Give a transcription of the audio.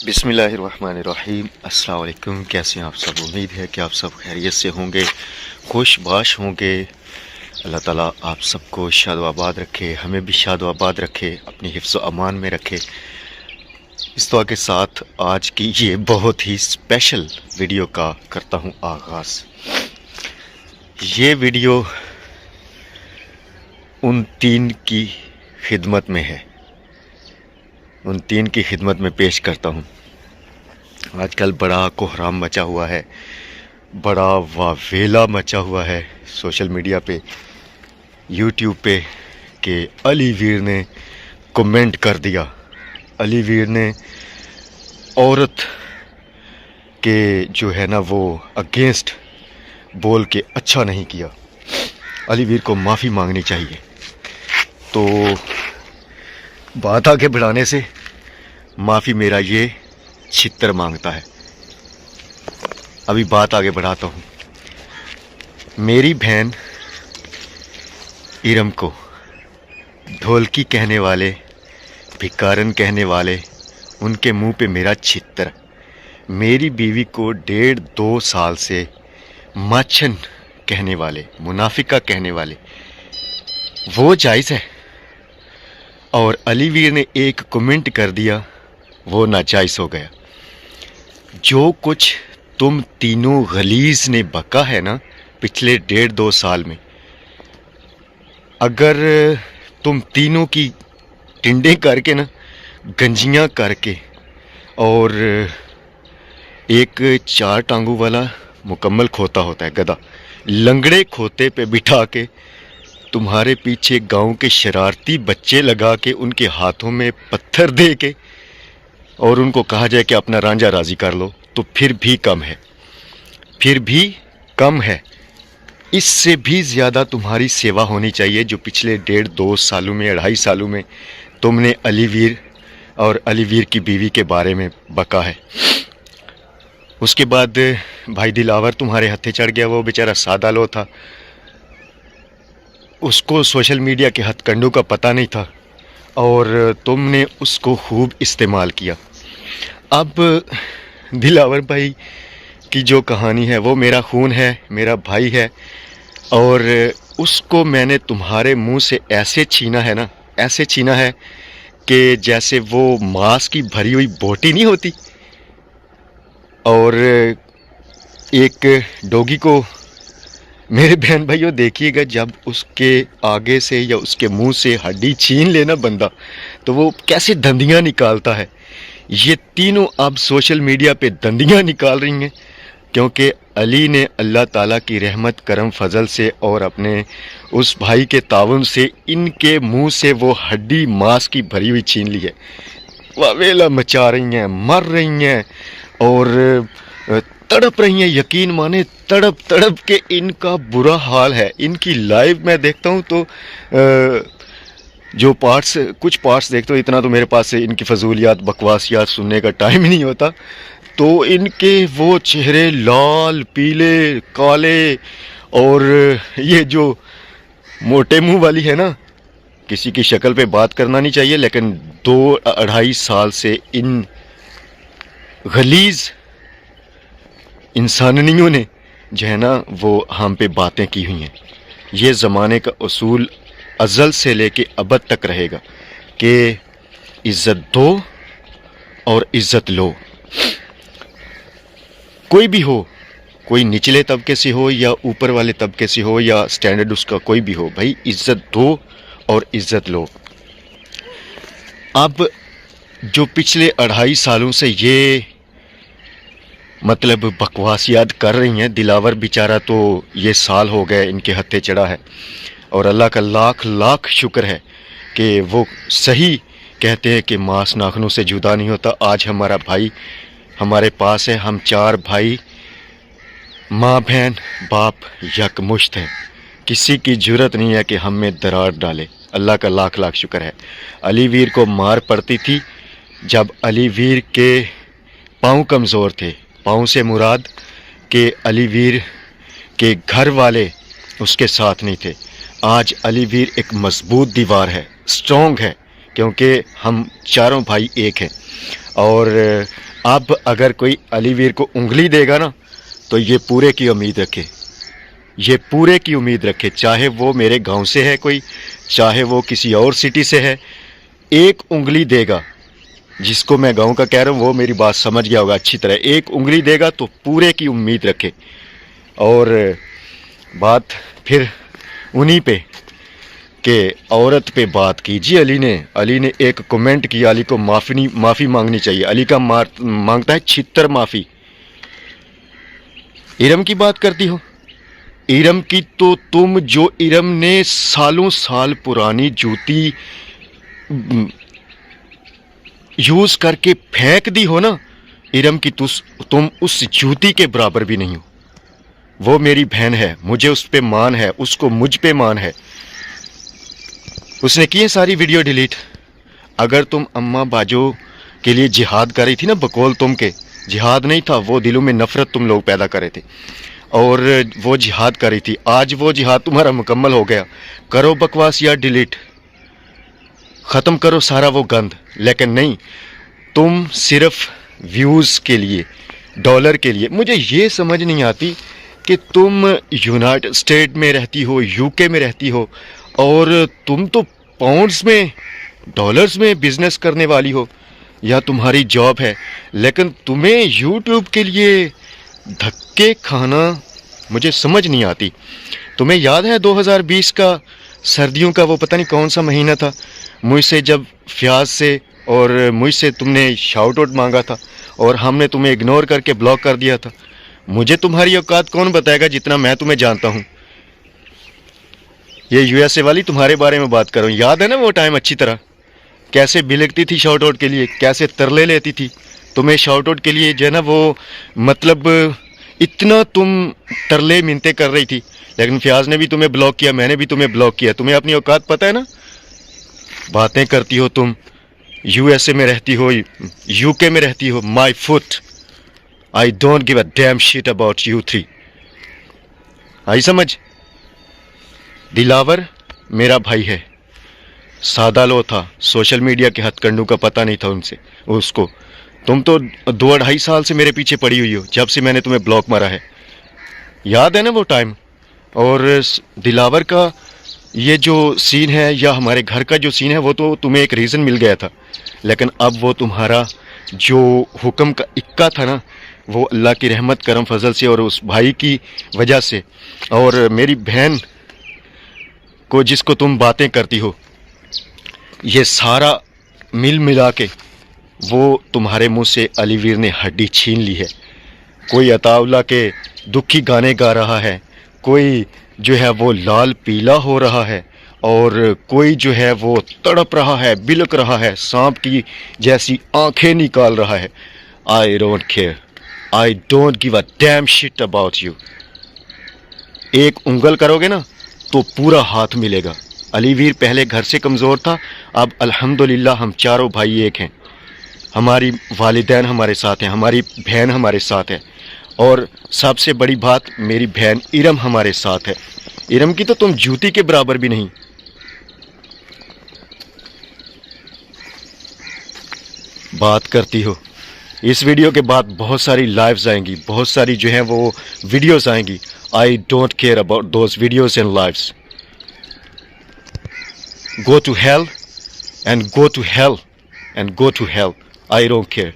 बिस्मिल्लाहिर्रहमानिर्रहीम। अस्सलाम वालेकुम। कैसे हैं आप सब? उम्मीद है कि आप सब खैरियत से होंगे, खुशबाश होंगे। अल्लाह ताला आप सबको शाद व आबाद रखे, हमें भी शाद व आबाद रखे, अपनी हिफ्ज़ व अमान में रखे। इस दुआ के साथ आज की ये बहुत ही स्पेशल वीडियो का करता हूँ आगाज़। ये वीडियो उन तीन की खिदमत में है, उन तीन की खिदमत में पेश करता हूँ। आजकल बड़ा कोहराम मचा हुआ है, बड़ा वावेला मचा हुआ है सोशल मीडिया पे, यूट्यूब पे कि अली वीर ने कमेंट कर दिया, अली वीर ने औरत के जो है ना वो अगेंस्ट बोल के अच्छा नहीं किया, अली वीर को माफ़ी मांगनी चाहिए। तो बात आगे बढ़ाने से माफ़ी मेरा ये छितर मांगता है। अभी बात आगे बढ़ाता हूँ। मेरी बहन इरम को ढोलकी कहने वाले, भिकारन कहने वाले, उनके मुंह पे मेरा छितर। मेरी बीवी को 1.5-2 साल से माछन कहने वाले, मुनाफिका कहने वाले, वो जायज़ है। और अली वीर ने एक कमेंट कर दिया, वो नाजायज़ हो गया। जो कुछ तुम तीनों गलीज़ ने बका है ना पिछले 1.5-2 साल में, अगर तुम तीनों की टिंडे करके ना, गंजियां करके, और एक 4 टांगों वाला मुकम्मल खोता होता है गधा, लंगड़े खोते पे बिठा के तुम्हारे पीछे गांव के शरारती बच्चे लगा के, उनके हाथों में पत्थर दे के, और उनको कहा जाए कि अपना रांझा राज़ी कर लो, तो फिर भी कम है, फिर भी कम है। इससे भी ज़्यादा तुम्हारी सेवा होनी चाहिए जो पिछले 1.5-2 सालों में, 2.5 सालों में तुमने अली वीर और अली वीर की बीवी के बारे में बका है। उसके बाद भाई दिलावर तुम्हारे हत्थे चढ़ गया, वो बेचारा सादा लो था, उसको सोशल मीडिया के हथकंडों का पता नहीं था और तुमने उसको खूब इस्तेमाल किया। अब दिलावर भाई की जो कहानी है वो मेरा खून है, मेरा भाई है, और उसको मैंने तुम्हारे मुंह से ऐसे छीना है ना, ऐसे छीना है कि जैसे वो मांस की भरी हुई बोटी नहीं होती। और एक डोगी को मेरे बहन भाइयों देखिएगा, जब उसके आगे से या उसके मुंह से हड्डी छीन लेना बंदा, तो वो कैसे दंदियां निकालता है। ये तीनों अब सोशल मीडिया पे दंदियां निकाल रही हैं क्योंकि अली ने अल्लाह ताला की रहमत, करम, फजल से और अपने उस भाई के ताउन से इनके मुंह से वो हड्डी मांस की भरी हुई छीन ली है। वावेला मचा रही हैं, मर रही हैं और तड़प रही हैं। यकीन माने तड़प तड़प के इनका बुरा हाल है। इनकी लाइव मैं देखता हूँ तो जो पार्ट्स, कुछ पार्ट्स देखता हूँ, इतना तो मेरे पास से इनकी फजूलियात, बकवासियात सुनने का टाइम ही नहीं होता। तो इनके वो चेहरे लाल, पीले, काले, और ये जो मोटे मुंह वाली है ना, किसी की शक्ल पे बात करना नहीं चाहिए, लेकिन 2-2.5 साल से इन गलीज़ इंसानियों ने जो है ना वो हम पे बातें की हुई हैं। ये ज़माने का उसूल अज़ल से लेके अबद तक रहेगा कि इज़्ज़त दो और इज़्ज़त लो। कोई भी हो, कोई निचले तबके से हो या ऊपर वाले तबके से हो या स्टैंडर्ड उसका कोई भी हो, भाई इज़्ज़त दो और इज़्ज़त लो। अब जो पिछले 2.5 सालों से ये मतलब बकवासियात कर रही हैं, दिलावर बेचारा तो ये साल हो गए इनके हत्थे चढ़ा है, और अल्लाह का लाख लाख शुक्र है कि वो सही कहते हैं कि मांस नाखनों से जुदा नहीं होता। आज हमारा भाई हमारे पास है, हम 4 भाई, माँ बहन बाप यकमुश्त हैं, किसी की जुर्रत नहीं है कि हम में दरार डाले। अल्लाह का लाख लाख शुक्र है। अली वीर को मार पड़ती थी जब अली वीर के पाँव कमज़ोर थे। पाँव से मुराद कि अली वीर के घर वाले उसके साथ नहीं थे। आज अली वीर एक मजबूत दीवार है, स्ट्रॉन्ग है, क्योंकि हम चारों भाई एक हैं। और अब अगर कोई अलीवीर को उंगली देगा ना तो ये पूरे की उम्मीद रखे, ये पूरे की उम्मीद रखे, चाहे वो मेरे गांव से है कोई, चाहे वो किसी और सिटी से है, एक उंगली देगा, जिसको मैं गांव का कह रहा हूँ वो मेरी बात समझ गया होगा अच्छी तरह, एक उंगली देगा तो पूरे की उम्मीद रखे। और बात फिर उन्हीं पे कि औरत पे बात की जी। अली ने एक कमेंट किया, अली को माफ़ी मांगनी चाहिए, अली का मांगता है छितर माफ़ी। इरम की बात करती हो, इरम की तो तुम, जो इरम ने सालों साल पुरानी जूती यूज़ करके फेंक दी हो ना, इरम की तुम उस जूती के बराबर भी नहीं हो। वो मेरी बहन है, मुझे उस पे मान है, उसको मुझ पे मान है। उसने किए सारी वीडियो डिलीट। अगर तुम अम्मा बाजो के लिए जिहाद कर रही थी ना, बकौल तुम के, जिहाद नहीं था वो, दिलों में नफरत तुम लोग पैदा कर रहे थे और वो जिहाद कर रही थी। आज वो जिहाद तुम्हारा मुकम्मल हो गया, करो बकवास या डिलीट, ख़त्म करो सारा वो गंद। लेकिन नहीं, तुम सिर्फ व्यूज़ के लिए, डॉलर के लिए। मुझे ये समझ नहीं आती कि तुम यूनाइटेड स्टेट में रहती हो, यूके में रहती हो, और तुम तो पाउंड्स में, डॉलर्स में बिजनेस करने वाली हो, या तुम्हारी जॉब है, लेकिन तुम्हें यूट्यूब के लिए धक्के खाना मुझे समझ नहीं आती। तुम्हें याद है 2020 का सर्दियों का वो पता नहीं कौन सा महीना था, मुझसे जब फ्याज से और मुझसे तुमने शाउट आउट मांगा था और हमने तुम्हें इग्नोर करके ब्लॉक कर दिया था। मुझे तुम्हारी औकात कौन बताएगा जितना मैं तुम्हें जानता हूँ। ये यूएसए वाली तुम्हारे बारे में बात कर रहा हूँ, याद है ना वो टाइम अच्छी तरह, कैसे बिलकती थी शाउट आउट के लिए, कैसे तरले लेती थी तुम्हें शाउट आउट के लिए, जो है ना वो, मतलब इतना तुम तरले मिन्नतें कर रही थी। लेकिन फ्याज ने भी तुम्हें ब्लॉक किया, मैंने भी तुम्हें ब्लॉक किया। तुम्हें अपनी औकात पता है ना, बातें करती हो तुम, यूएसए में रहती हो, यूके में रहती हो। My foot, I don't give a damn shit about you three. आई समझ? दिलावर मेरा भाई है, सादा लो था, सोशल मीडिया के हथकंडों का पता नहीं था उनसे उसको। तुम तो 2-2.5 साल से मेरे पीछे पड़ी हुई हो, जब से मैंने तुम्हें ब्लॉक मारा है, याद है ना वो टाइम। और दिलावर का ये जो सीन है, या हमारे घर का जो सीन है, वो तो तुम्हें एक रीज़न मिल गया था, लेकिन अब वो तुम्हारा जो हुक्म का इक्का था ना, वो अल्लाह की रहमत करम फजल से और उस भाई की वजह से, और मेरी बहन को जिसको तुम बातें करती हो, ये सारा मिल मिला के वो तुम्हारे मुंह से अलीवीर ने हड्डी छीन ली है। कोई अताउल्ला के दुखी गाने गा रहा है, कोई जो है वो लाल पीला हो रहा है, और कोई जो है वो तड़प रहा है, बिलक रहा है, सांप की जैसी आंखें निकाल रहा है। I don't care, I don't give a damn shit about you. एक उंगल करोगे ना तो पूरा हाथ मिलेगा। अलीवीर पहले घर से कमज़ोर था, अब अल्हम्दुलिल्लाह हम चारों भाई एक हैं। हमारी वालिदैन हमारे साथ हैं, हमारी बहन हमारे साथ है, और सबसे बड़ी बात, मेरी बहन इरम हमारे साथ है। इरम की तो तुम जूती के बराबर भी नहीं। बात करती हो। इस वीडियो के बाद बहुत सारी लाइव्स आएंगी, बहुत सारी जो है वो वीडियोस आएंगी। I don't care about those videos and lives. Go to hell and go to hell and go to hell. I don't care.